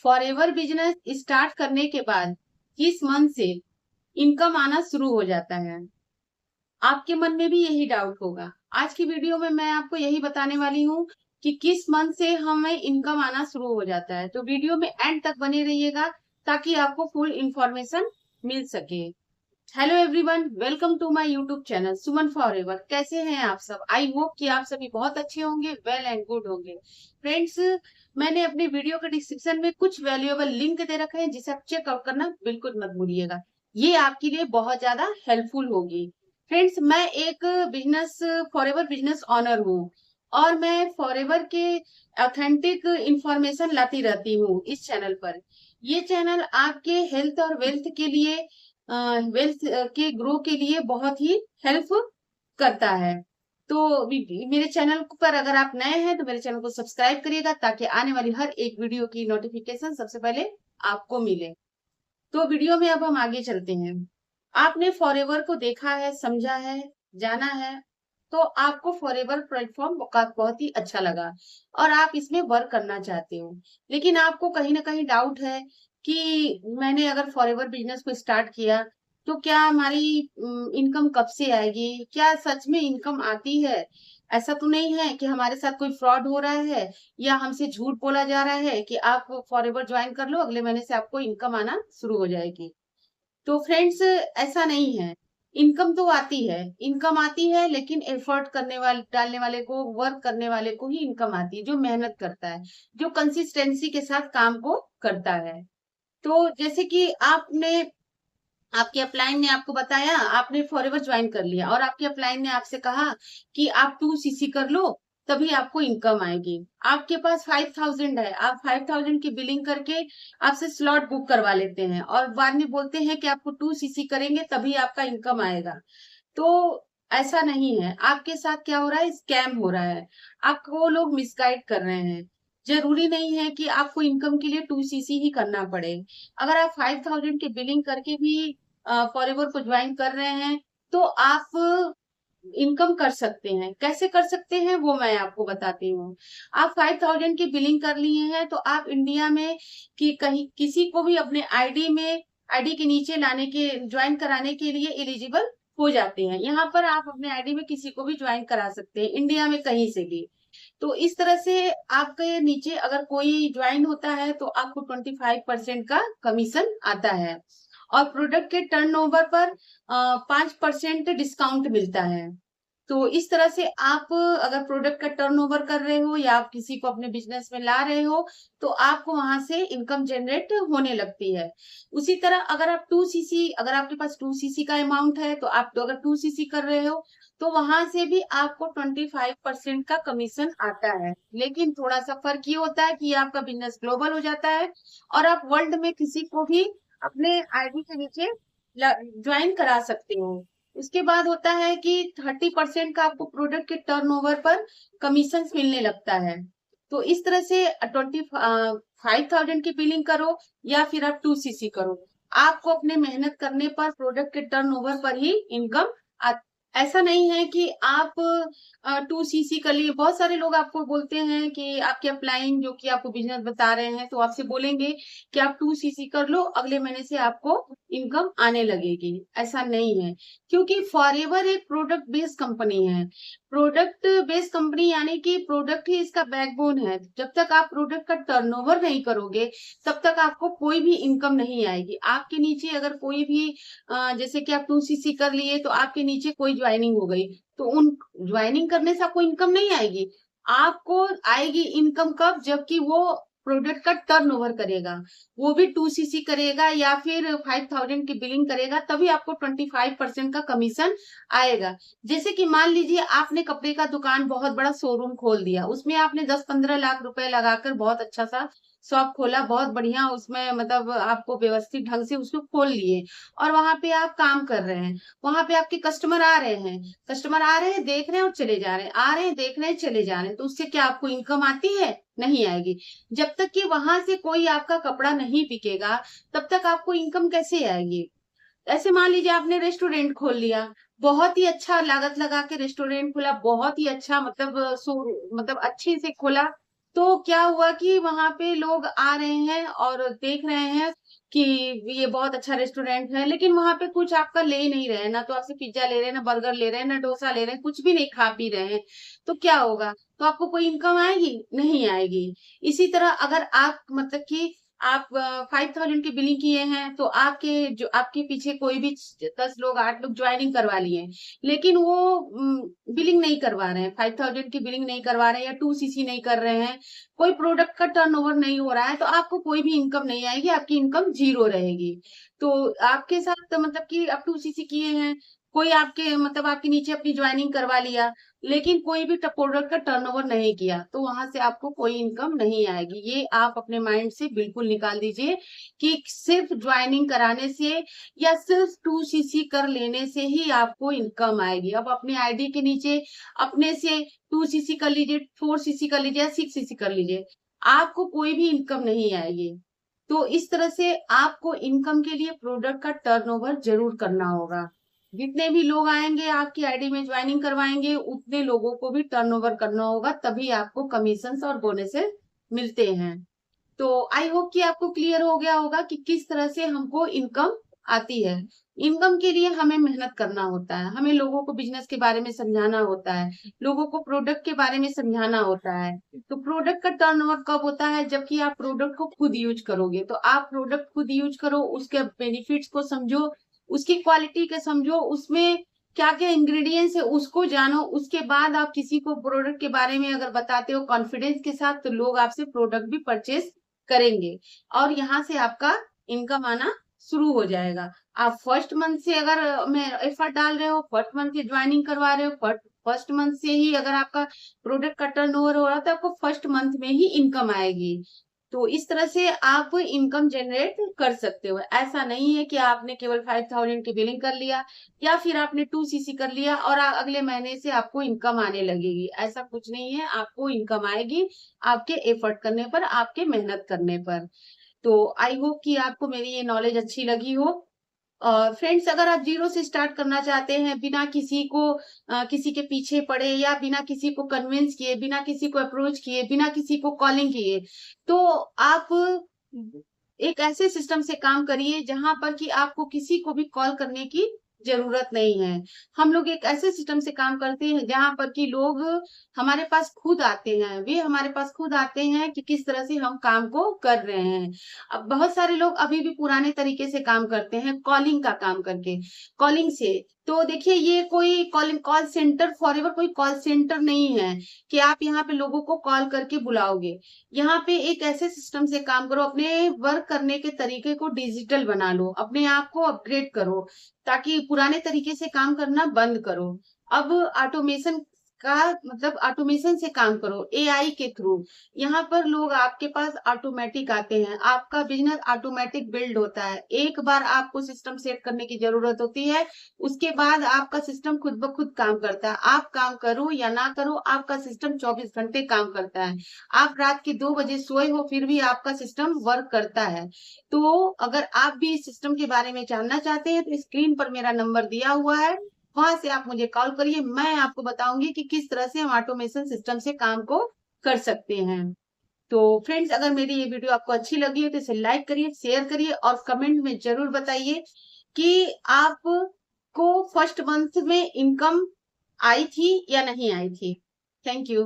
Forever business start करने के बाद किस मंथ से इनकम आना शुरू हो जाता है? आपके मन में भी यही डाउट होगा। आज की वीडियो में मैं आपको यही बताने वाली हूँ कि किस मंथ से हमें इनकम आना शुरू हो जाता है। तो वीडियो में एंड तक बने रहिएगा ताकि आपको फुल इंफॉर्मेशन मिल सके। Hello everyone, welcome to my YouTube channel Suman forever. कैसे हैं आप सब? आई होप कि आप सभी बहुत अच्छे होंगे, वेल एंड गुड होंगे। फ्रेंड्स, मैंने अपने वीडियो के डिस्क्रिप्शन में कुछ वैल्यूएबल लिंक दे रखे हैं जिसे आप चेकआउट करना बिल्कुल मत भूलिएगा। ये आपके लिए बहुत ज्यादा हेल्पफुल होगी। फ्रेंड्स, मैं एक बिजनेस फॉरएवर बिजनेस ऑनर हूँ और मैं फॉरएवर के ऑथेंटिक इंफॉर्मेशन लाती रहती हूँ इस चैनल पर। ये चैनल आपके हेल्थ और वेल्थ के लिए, वेल्थ के ग्रो के लिए बहुत ही हेल्प करता है। तो मेरे चैनल पर अगर आप नए हैं तो मेरे चैनल को सब्सक्राइब करिएगा ताकि आने वाली हर एक वीडियो की नोटिफिकेशन सबसे पहले आपको मिले। तो वीडियो में अब हम आगे चलते हैं। आपने फॉरएवर को देखा है, समझा है, जाना है, तो आपको फॉरएवर प्लेटफॉर्म बहुत ही अच्छा लगा और आप इसमें वर्क करना चाहते हो। लेकिन आपको कहीं ना कहीं डाउट है कि मैंने अगर फॉरएवर बिजनेस को स्टार्ट किया तो क्या हमारी इनकम कब से आएगी? क्या सच में इनकम आती है? ऐसा तो नहीं है कि हमारे साथ कोई फ्रॉड हो रहा है या हमसे झूठ बोला जा रहा है कि आप फॉरएवर ज्वाइन कर लो, अगले महीने से आपको इनकम आना शुरू हो जाएगी। तो फ्रेंड्स, ऐसा नहीं है। इनकम तो आती है, इनकम आती है, लेकिन एफर्ट करने वाले, डालने वाले को, वर्क करने वाले को ही इनकम आती है, जो मेहनत करता है, जो कंसिस्टेंसी के साथ काम को करता है। तो जैसे कि आपने, आपके अपलाइन ने आपको बताया, आपने फॉरएवर ज्वाइन कर लिया और आपके अपलाइन ने आपसे कहा कि आप 2 सीसी कर लो, तभी आपको इनकम आएगी। आपके पास 5,000 है, आप 5,000 की बिलिंग करके आपसे स्लॉट बुक करवा लेते हैं और बाद में बोलते हैं कि आपको 2 सीसी करेंगे तभी आपका इनकम आएगा। तो ऐसा नहीं है। आपके साथ क्या हो रहा है? स्कैम हो रहा है। आपको वो लोग मिसगाइड कर रहे हैं। जरूरी नहीं है कि आपको इनकम के लिए 2 सीसी ही करना पड़े। अगर आप 5,000 की बिलिंग करके भी फॉरएवर को ज्वाइन कर रहे हैं तो आप इनकम कर सकते हैं। कैसे कर सकते हैं वो मैं आपको बताती हूँ। आप 5,000 की बिलिंग कर लिए हैं तो आप इंडिया में कि कहीं किसी को भी अपने आईडी में, आईडी के नीचे लाने के, ज्वाइन कराने के लिए एलिजिबल हो जाते हैं। यहाँ पर आप अपने आईडी में किसी को भी ज्वाइन करा सकते हैं, इंडिया में कहीं से भी। तो इस तरह से आपके नीचे अगर कोई ज्वाइन होता है तो आपको 25% का कमीशन आता है और प्रोडक्ट के टर्नओवर पर 5% डिस्काउंट मिलता है। तो इस तरह से आप अगर प्रोडक्ट का टर्नओवर कर रहे हो या आप किसी को अपने बिजनेस में ला रहे हो तो आपको वहां से इनकम जनरेट होने लगती है। उसी तरह अगर आप 2 सीसी, अगर आपके पास 2 सीसी का अमाउंट है तो आप तो अगर 2 सीसी कर रहे हो तो वहां से भी आपको 25% का कमीशन आता है। लेकिन थोड़ा सा फर्क ये होता है कि आपका बिजनेस ग्लोबल हो जाता है और आप वर्ल्ड में किसी को भी अपने आईडी के नीचे ज्वाइन करा सकते हो। उसके बाद होता है कि 30% का आपको प्रोडक्ट के टर्नओवर पर कमीशन मिलने लगता है। तो इस तरह से 25,000 की बिलिंग करो या फिर आप 2 सीसी करो, आपको अपने मेहनत करने पर प्रोडक्ट के टर्नओवर पर ही इनकम। ऐसा नहीं है कि आप 2 सीसी कर लिए। बहुत सारे लोग आपको बोलते हैं कि आपके अपलाइन जो कि आपको बिजनेस बता रहे हैं तो आपसे बोलेंगे कि आप 2 सीसी कर लो, अगले महीने से आपको इनकम आने लगेगी। ऐसा नहीं है, क्योंकि फॉरएवर एक प्रोडक्ट बेस्ड कंपनी है। प्रोडक्ट बेस्ड कंपनी यानी कि प्रोडक्ट ही इसका बैकबोन है। जब तक आप प्रोडक्ट का टर्नओवर नहीं करोगे तब तक आपको कोई भी इनकम नहीं आएगी। आपके नीचे अगर कोई भी जैसे कि आप 2 सीसी कर लिए तो आपके नीचे कोई ज्वाइनिंग हो गई तो उन ज्वाइनिंग करने से आपको इनकम नहीं आएगी। आपको आएगी इनकम कब? जबकि वो प्रोडक्ट का टर्नओवर करेगा, वो भी 2 सीसी करेगा या फिर 5,000 की बिलिंग करेगा, तभी आपको 25% का कमीशन आएगा। जैसे कि मान लीजिए आपने कपड़े का दुकान, बहुत बड़ा शोरूम खोल दिया, उसमें आपने 10-15 लाख रुपए लगाकर बहुत अच्छा सा शॉप खोला, बहुत बढ़िया, उसमें मतलब आपको व्यवस्थित ढंग से उसको खोल लिए और वहां पे आप काम कर रहे हैं। वहां पे आपके कस्टमर आ रहे हैं, कस्टमर आ रहे हैं, देख रहे हैं और चले जा रहे हैं, आ रहे हैं, देख रहे हैं, चले जा रहे हैं, तो उससे क्या आपको इनकम आती है? नहीं आएगी। जब तक कि वहां से कोई आपका कपड़ा नहीं बिकेगा तब तक आपको इनकम कैसे आएगी? ऐसे मान लीजिए आपने रेस्टोरेंट खोल लिया, बहुत ही अच्छा लागत लगा के रेस्टोरेंट खोला, बहुत ही अच्छा, मतलब मतलब अच्छे से खोला, तो क्या हुआ कि वहां पे लोग आ रहे हैं और देख रहे हैं कि ये बहुत अच्छा रेस्टोरेंट है, लेकिन वहां पे कुछ आपका ले ही नहीं रहे हैं, ना तो आपसे पिज्जा ले रहे हैं, ना बर्गर ले रहे हैं, ना डोसा ले रहे हैं, कुछ भी नहीं खा पी रहे हैं। तो क्या होगा? तो आपको कोई इनकम आएगी? नहीं आएगी। इसी तरह अगर आप मतलब कि आप 5,000 की बिलिंग किए हैं, तो आपके जो आपके पीछे कोई भी 10 लोग 8 लोग ज्वाइनिंग करवा लिए, लेकिन वो बिलिंग नहीं करवा रहे हैं, 5,000 की बिलिंग नहीं करवा रहे हैं, या 2 सीसी नहीं कर रहे हैं, कोई प्रोडक्ट का टर्नओवर नहीं हो रहा है, तो आपको कोई भी इनकम नहीं आएगी, आपकी इनकम जीरो रहेगी। तो आपके साथ मतलब कि आप 2 सीसी किए हैं, कोई आपके मतलब आपके नीचे अपनी ज्वाइनिंग करवा लिया, लेकिन कोई भी प्रोडक्ट का टर्नओवर नहीं किया, तो वहां से आपको कोई इनकम नहीं आएगी। ये आप अपने माइंड से बिल्कुल निकाल दीजिए कि सिर्फ ज्वाइनिंग कराने से या सिर्फ 2 सीसी कर लेने से ही आपको इनकम आएगी। अब अपने आईडी के नीचे अपने से 2 सीसी कर लीजिए, 4 सीसी कर लीजिए या 6 सीसी कर लीजिए, आपको कोई भी इनकम नहीं आएगी। तो इस तरह से आपको इनकम के लिए प्रोडक्ट का टर्नओवर जरूर करना होगा। जितने भी लोग आएंगे आपकी आईडी में ज्वाइनिंग करवाएंगे, उतने लोगों को भी टर्नओवर करना होगा, तभी आपको कमीशन और बोनसेस मिलते हैं। तो आई होप कि आपको क्लियर हो गया होगा कि किस तरह से हमको इनकम आती है। इनकम के लिए हमें मेहनत करना होता है, हमें लोगों को बिजनेस के बारे में समझाना होता है, लोगों को प्रोडक्ट के बारे में समझाना होता है। तो प्रोडक्ट का टर्नओवर कब होता है? जबकि आप प्रोडक्ट को खुद यूज करोगे। तो आप प्रोडक्ट खुद यूज करो, उसके बेनिफिट्स को समझो, उसकी क्वालिटी के समझो, उसमें क्या क्या इंग्रेडिएंट्स है उसको जानो, उसके बाद आप किसी को प्रोडक्ट के बारे में अगर बताते हो कॉन्फिडेंस के साथ, तो लोग आपसे प्रोडक्ट भी परचेज करेंगे और यहाँ से आपका इनकम आना शुरू हो जाएगा। आप फर्स्ट मंथ से अगर मैं एफर्ट डाल रहे हो, फर्स्ट मंथ से ज्वाइनिंग करवा रहे हो, फर्स्ट मंथ से ही अगर आपका प्रोडक्ट का टर्नओवर हो रहा है, तो आपको फर्स्ट मंथ में ही इनकम आएगी। तो इस तरह से आप इनकम जनरेट कर सकते हो। ऐसा नहीं है कि आपने केवल 5,000 की बिलिंग कर लिया या फिर आपने 2 सीसी कर लिया और अगले महीने से आपको इनकम आने लगेगी। ऐसा कुछ नहीं है, आपको इनकम आएगी आपके एफर्ट करने पर, आपके मेहनत करने पर। तो आई होप कि आपको मेरी ये नॉलेज अच्छी लगी हो। फ्रेंड्स, अगर आप जीरो से स्टार्ट करना चाहते हैं, बिना किसी को किसी के पीछे पड़े या बिना किसी को कन्विंस किए, बिना किसी को अप्रोच किए, बिना किसी को कॉलिंग किए, तो आप एक ऐसे सिस्टम से काम करिए जहां पर कि आपको किसी को भी कॉल करने की जरूरत नहीं है। हम लोग एक ऐसे सिस्टम से काम करते हैं जहां पर कि लोग हमारे पास खुद आते हैं, वे हमारे पास खुद आते हैं कि किस तरह से हम काम को कर रहे हैं। अब बहुत सारे लोग अभी भी पुराने तरीके से काम करते हैं, कॉलिंग का काम करके, कॉलिंग से। तो देखिए, ये कोई कॉल सेंटर फॉरएवर कोई कॉल सेंटर नहीं है कि आप यहाँ पे लोगों को कॉल करके बुलाओगे। यहाँ पे एक ऐसे सिस्टम से काम करो, अपने वर्क करने के तरीके को डिजिटल बना लो, अपने आप को अपग्रेड करो, ताकि पुराने तरीके से काम करना बंद करो। अब ऑटोमेशन का मतलब ऑटोमेशन से काम करो, एआई के थ्रू। यहाँ पर लोग आपके पास ऑटोमेटिक आते हैं, आपका बिजनेस ऑटोमेटिक बिल्ड होता है। एक बार आपको सिस्टम सेट करने की जरूरत होती है, उसके बाद आपका सिस्टम खुद ब खुद काम करता है। आप काम करो या ना करो, आपका सिस्टम 24 घंटे काम करता है। आप रात के 2 बजे सोए हो, फिर भी आपका सिस्टम वर्क करता है। तो अगर आप भी इस सिस्टम के बारे में जानना चाहते हैं, तो स्क्रीन पर मेरा नंबर दिया हुआ है, वहां से आप मुझे कॉल करिए। मैं आपको बताऊंगी कि किस तरह से हम ऑटोमेशन सिस्टम से काम को कर सकते हैं। तो फ्रेंड्स, अगर मेरी ये वीडियो आपको अच्छी लगी है तो इसे लाइक करिए, शेयर करिए और कमेंट में जरूर बताइए कि आपको फर्स्ट मंथ में इनकम आई थी या नहीं आई थी। Thank you.